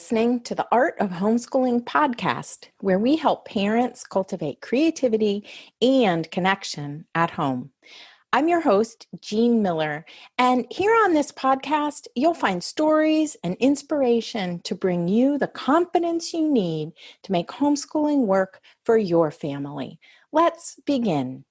listening to the Art of Homeschooling podcast, where we help parents cultivate creativity and connection at home. I'm your host, Jean Miller, and here on this podcast, you'll find stories and inspiration to bring you the confidence you need to make homeschooling work for your family. Let's begin.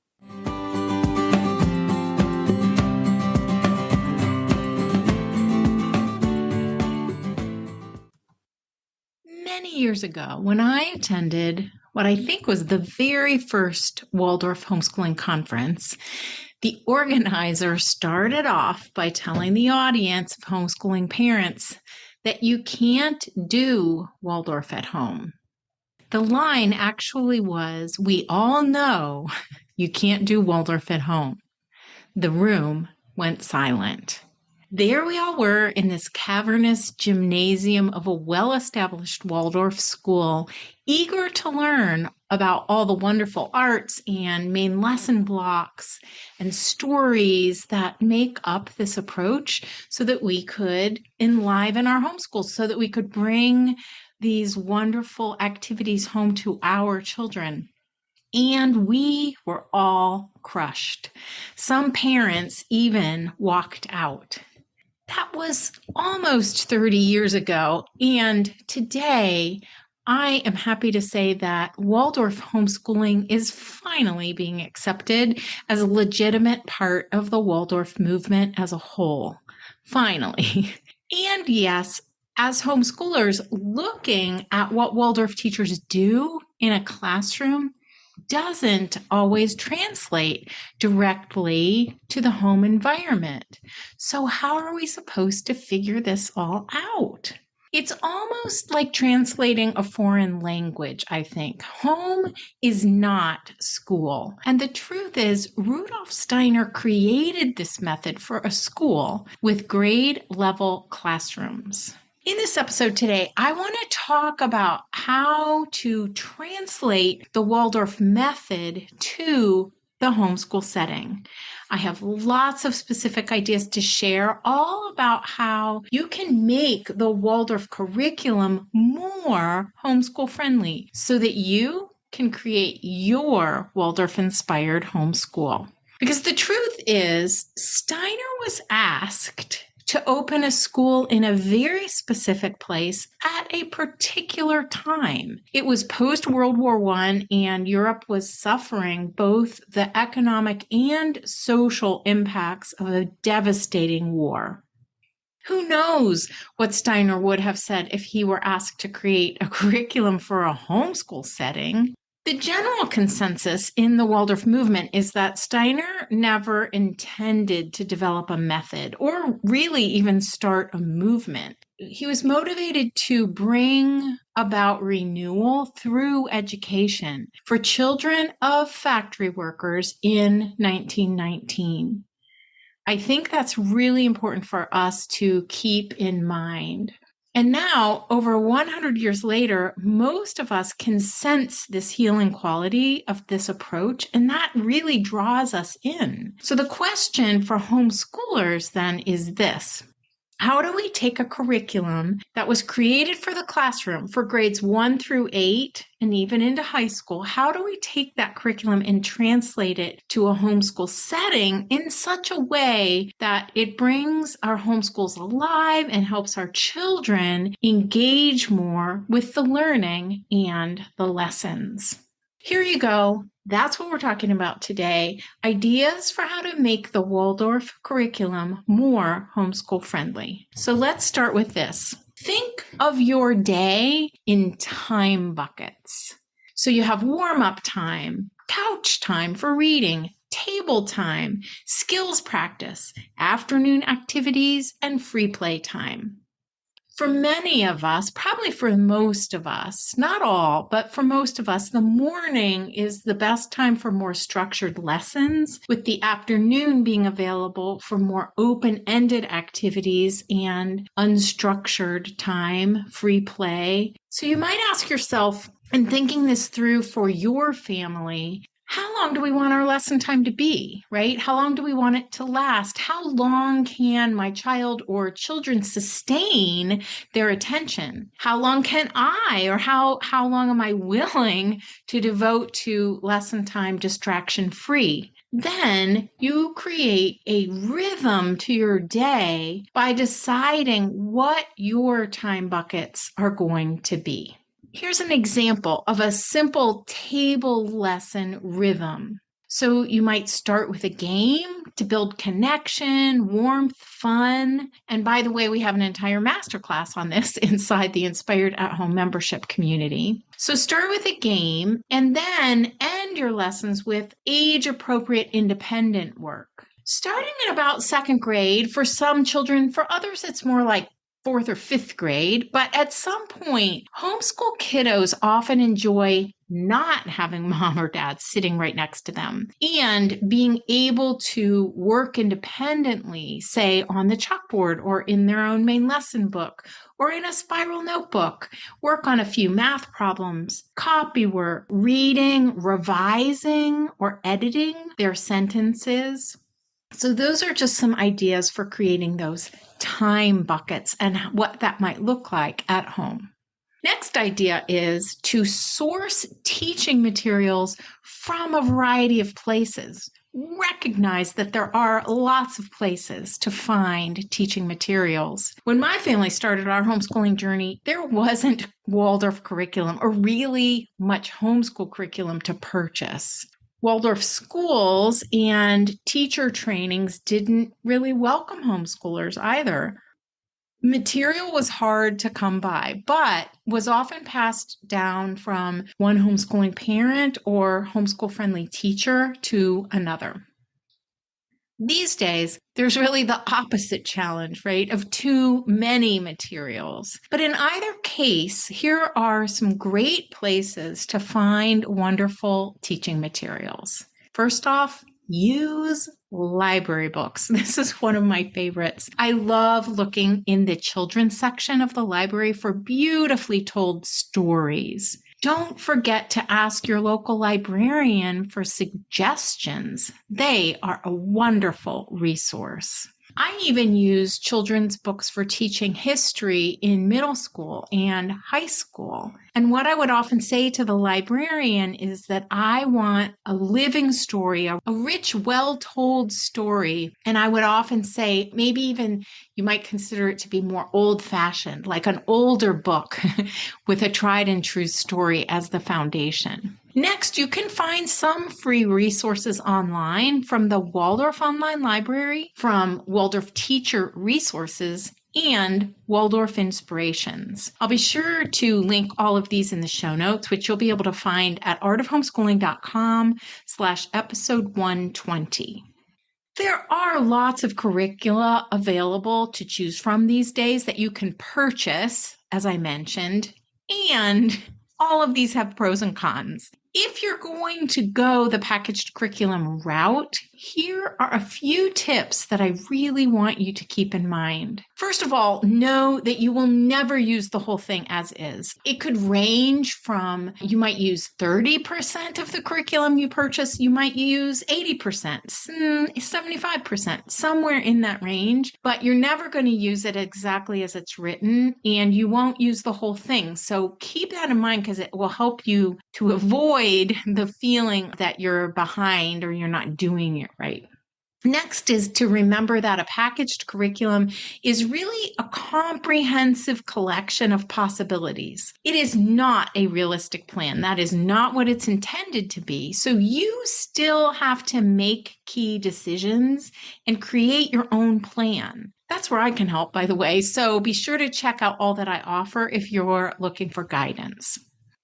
Many years ago, when I attended what I think was the very first Waldorf homeschooling conference, the organizer started off by telling the audience of homeschooling parents that you can't do Waldorf at home. The line actually was, "We all know you can't do Waldorf at home." The room went silent. There we all were in this cavernous gymnasium of a well-established Waldorf school, eager to learn about all the wonderful arts and main lesson blocks and stories that make up this approach so that we could enliven our homeschools, so that we could bring these wonderful activities home to our children. And we were all crushed. Some parents even walked out. That was almost 30 years ago, and today I am happy to say that Waldorf homeschooling is finally being accepted as a legitimate part of the Waldorf movement as a whole. Finally. And yes, as homeschoolers, looking at what Waldorf teachers do in a classroom doesn't always translate directly to the home environment. So how are we supposed to figure this all out? It's almost like translating a foreign language, I think. Home is not school. And the truth is, Rudolf Steiner created this method for a school with grade-level classrooms. In this episode today, I want to talk about how to translate the Waldorf method to the homeschool setting. I have lots of specific ideas to share, all about how you can make the Waldorf curriculum more homeschool friendly so that you can create your Waldorf-inspired homeschool. Because the truth is, Steiner was asked to open a school in a very specific place at a particular time. It was post-World War I, and Europe was suffering both the economic and social impacts of a devastating war. Who knows what Steiner would have said if he were asked to create a curriculum for a homeschool setting? The general consensus in the Waldorf movement is that Steiner never intended to develop a method or really even start a movement. He was motivated to bring about renewal through education for children of factory workers in 1919. I think that's really important for us to keep in mind. And now, over 100 years later, most of us can sense this healing quality of this approach, and that really draws us in. So the question for homeschoolers then is this: how do we take a curriculum that was created for the classroom for grades 1 through 8 and even into high school? How do we take that curriculum and translate it to a homeschool setting in such a way that it brings our homeschools alive and helps our children engage more with the learning and the lessons? Here you go. That's what we're talking about today. Ideas for how to make the Waldorf curriculum more homeschool friendly. So let's start with this. Think of your day in time buckets. So you have warm-up time, couch time for reading, table time, skills practice, afternoon activities, and free play time. For many of us, probably for most of us, not all, but for most of us, the morning is the best time for more structured lessons, with the afternoon being available for more open-ended activities and unstructured time, free play. So you might ask yourself, in thinking this through for your family, how long do we want our lesson time to be, right? How long do we want it to last? How long can my child or children sustain their attention? How long can I, or how long am I willing to devote to lesson time distraction free? Then you create a rhythm to your day by deciding what your time buckets are going to be. Here's an example of a simple table lesson rhythm. So you might start with a game to build connection, warmth, fun. And by the way, we have an entire masterclass on this inside the Inspired at Home membership community. So start with a game and then end your lessons with age-appropriate independent work. Starting in about second grade for some children, for others it's more like fourth or fifth grade, but at some point, homeschool kiddos often enjoy not having mom or dad sitting right next to them and being able to work independently, say on the chalkboard or in their own main lesson book or in a spiral notebook, work on a few math problems, copy work, reading, revising, or editing their sentences. So those are just some ideas for creating those time buckets and what that might look like at home. Next idea is to source teaching materials from a variety of places. Recognize that there are lots of places to find teaching materials. When my family started our homeschooling journey, there wasn't Waldorf curriculum or really much homeschool curriculum to purchase. Waldorf schools and teacher trainings didn't really welcome homeschoolers either. Material was hard to come by, but was often passed down from one homeschooling parent or homeschool-friendly teacher to another. These days, there's really the opposite challenge, right, of too many materials. But in either case, here are some great places to find wonderful teaching materials. First off, use library books. This is one of my favorites. I love looking in the children's section of the library for beautifully told stories. Don't forget to ask your local librarian for suggestions. They are a wonderful resource. I even use children's books for teaching history in middle school and high school. And what I would often say to the librarian is that I want a living story, a rich, well-told story. And I would often say, maybe even you might consider it to be more old-fashioned, like an older book with a tried and true story as the foundation. Next, you can find some free resources online from the Waldorf Online Library, from Waldorf Teacher Resources, and Waldorf Inspirations. I'll be sure to link all of these in the show notes, which you'll be able to find at artofhomeschooling.com/episode 120. There are lots of curricula available to choose from these days that you can purchase, as I mentioned, and all of these have pros and cons. If you're going to go the packaged curriculum route, here are a few tips that I really want you to keep in mind. First of all, know that you will never use the whole thing as is. It could range from, you might use 30% of the curriculum you purchase, you might use 80%, 75%, somewhere in that range, but you're never going to use it exactly as it's written, and you won't use the whole thing. So keep that in mind because it will help you to avoid the feeling that you're behind or you're not doing it right. Next is to remember that a packaged curriculum is really a comprehensive collection of possibilities. It is not a realistic plan. That is not what it's intended to be. So you still have to make key decisions and create your own plan. That's where I can help, by the way. So be sure to check out all that I offer if you're looking for guidance.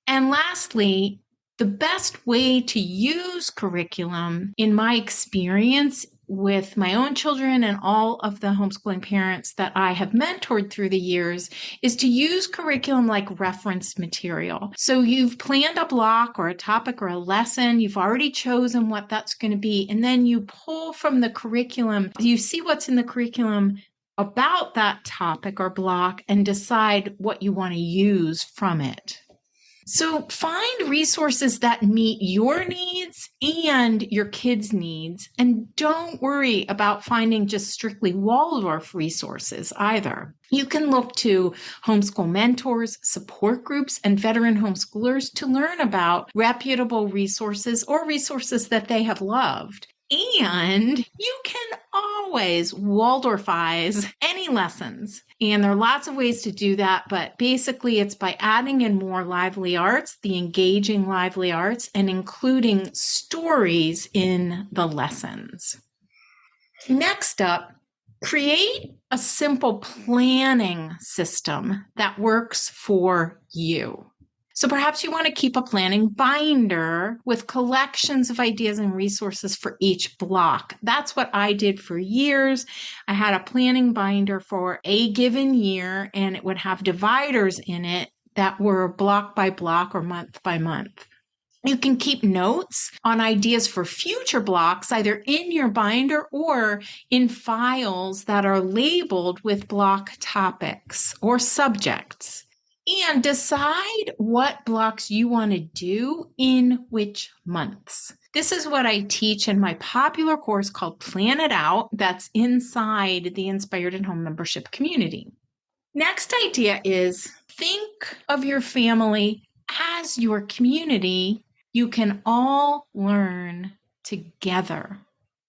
And lastly, the best way to use curriculum, in my experience with my own children and all of the homeschooling parents that I have mentored through the years, is to use curriculum like reference material. So you've planned a block or a topic or a lesson, you've already chosen what that's going to be, and then you pull from the curriculum, you see what's in the curriculum about that topic or block and decide what you want to use from it. So find resources that meet your needs and your kids' needs, and don't worry about finding just strictly Waldorf resources either. You can look to homeschool mentors, support groups, and veteran homeschoolers to learn about reputable resources or resources that they have loved. And you can always Waldorfize any lessons. And there are lots of ways to do that, but basically it's by adding in more lively arts, the engaging lively arts, and including stories in the lessons. Next up, create a simple planning system that works for you. So perhaps you want to keep a planning binder with collections of ideas and resources for each block. That's what I did for years. I had a planning binder for a given year, and it would have dividers in it that were block by block or month by month. You can keep notes on ideas for future blocks, either in your binder or in files that are labeled with block topics or subjects. And decide what blocks you want to do in which months. This is what I teach in my popular course called Plan It Out, that's inside the Inspired at Home membership community. Next idea is think of your family as your community. You can all learn together.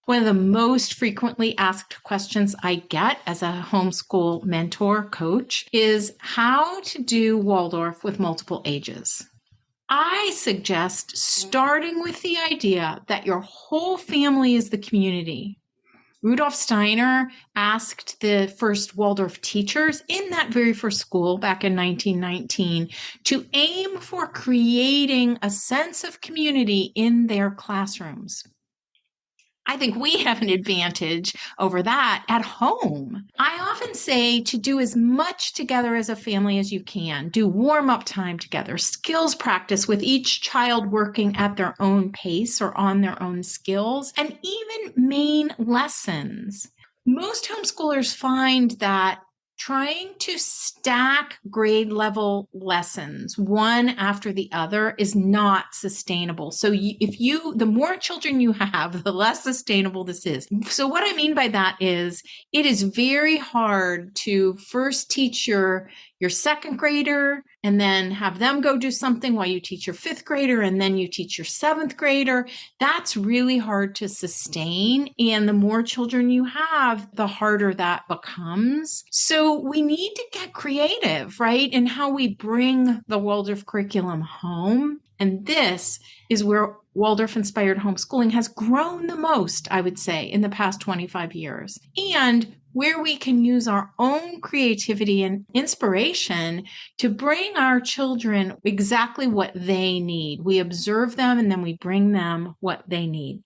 One of the most frequently asked questions I get as a homeschool mentor coach is how to do Waldorf with multiple ages. I suggest starting with the idea that your whole family is the community. Rudolf Steiner asked the first Waldorf teachers in that very first school back in 1919 to aim for creating a sense of community in their classrooms. I think we have an advantage over that at home. I often say to do as much together as a family as you can. Do warm-up time together, skills practice with each child working at their own pace or on their own skills, and even main lessons. Most homeschoolers find that trying to stack grade level lessons one after the other is not sustainable. So the more children you have, the less sustainable this is. So what I mean by that is it is very hard to first teach your second grader and then have them go do something while you teach your fifth grader and then you teach your seventh grader. That's really hard to sustain. And the more children you have, the harder that becomes. So we need to get creative, right, in how we bring the Waldorf curriculum home. And this is where Waldorf-Inspired homeschooling has grown the most, I would say, in the past 25 years. And where we can use our own creativity and inspiration to bring our children exactly what they need. We observe them and then we bring them what they need.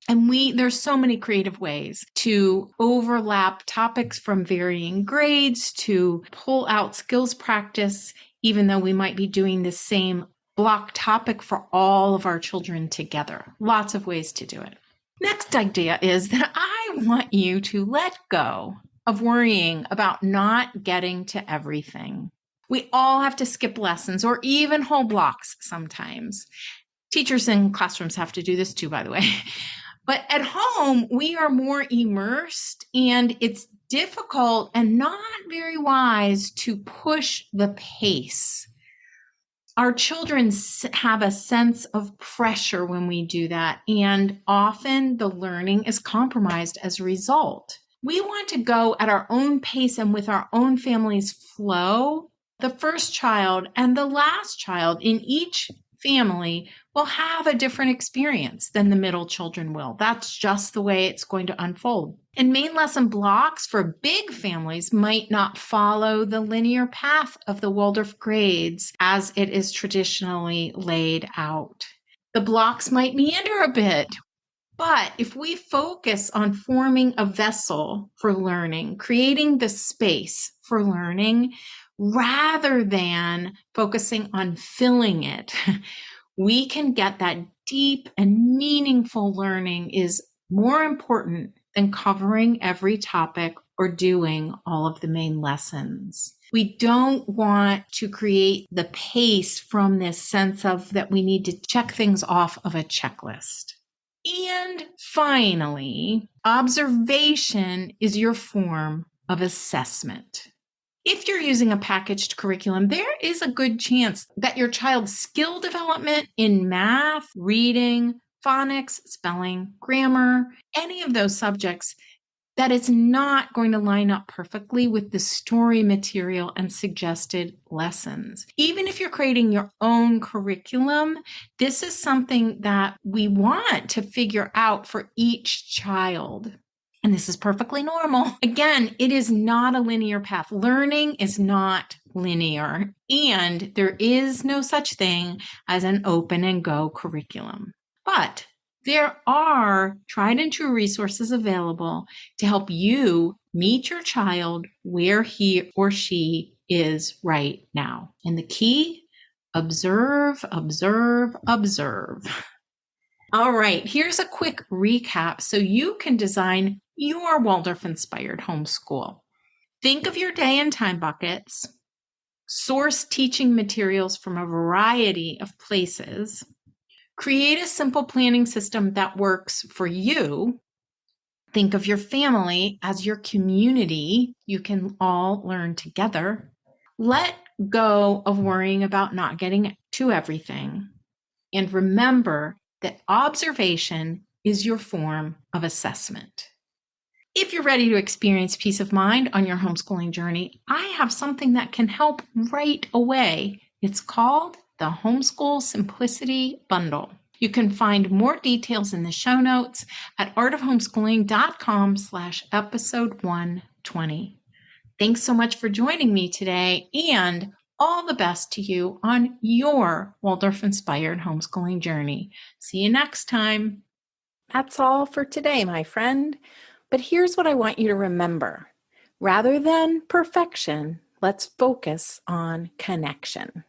And there's so many creative ways to overlap topics from varying grades, to pull out skills practice, even though we might be doing the same block topic for all of our children together. Lots of ways to do it. Next idea is that I want you to let go of worrying about not getting to everything. We all have to skip lessons or even whole blocks sometimes. Teachers in classrooms have to do this too, by the way. But at home, we are more immersed, and it's difficult and not very wise to push the pace. Our children have a sense of pressure when we do that, and often the learning is compromised as a result. We want to go at our own pace and with our own family's flow. The first child and the last child in each family will have a different experience than the middle children will. That's just the way it's going to unfold. And main lesson blocks for big families might not follow the linear path of the Waldorf grades as it is traditionally laid out. The blocks might meander a bit, but if we focus on forming a vessel for learning, creating the space for learning, rather than focusing on filling it, we can get that deep and meaningful learning is more important than covering every topic or doing all of the main lessons. We don't want to create the pace from this sense of that we need to check things off of a checklist. And finally, observation is your form of assessment. If you're using a packaged curriculum, there is a good chance that your child's skill development in math, reading, phonics, spelling, grammar, any of those subjects, that it's not going to line up perfectly with the story material and suggested lessons. Even if you're creating your own curriculum, this is something that we want to figure out for each child. And this is perfectly normal. Again, it is not a linear path. Learning is not linear, and there is no such thing as an open and go curriculum. But there are tried and true resources available to help you meet your child where he or she is right now. And the key, observe, observe, observe. All right, here's a quick recap so you can design your Waldorf-inspired homeschool. Think of your day and time buckets, source teaching materials from a variety of places, create a simple planning system that works for you. Think of your family as your community. You can all learn together. Let go of worrying about not getting to everything. And remember that observation is your form of assessment. If you're ready to experience peace of mind on your homeschooling journey, I have something that can help right away. It's called the Homeschool Simplicity Bundle. You can find more details in the show notes at artofhomeschooling.com/episode 120. Thanks so much for joining me today, and all the best to you on your Waldorf-inspired homeschooling journey. See you next time. That's all for today, my friend. But here's what I want you to remember. Rather than perfection, let's focus on connection.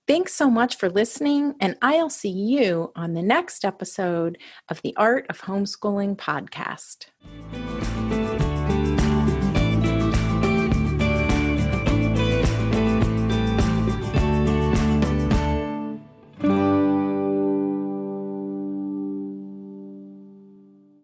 Thanks so much for listening, and I'll see you on the next episode of the Art of Homeschooling podcast.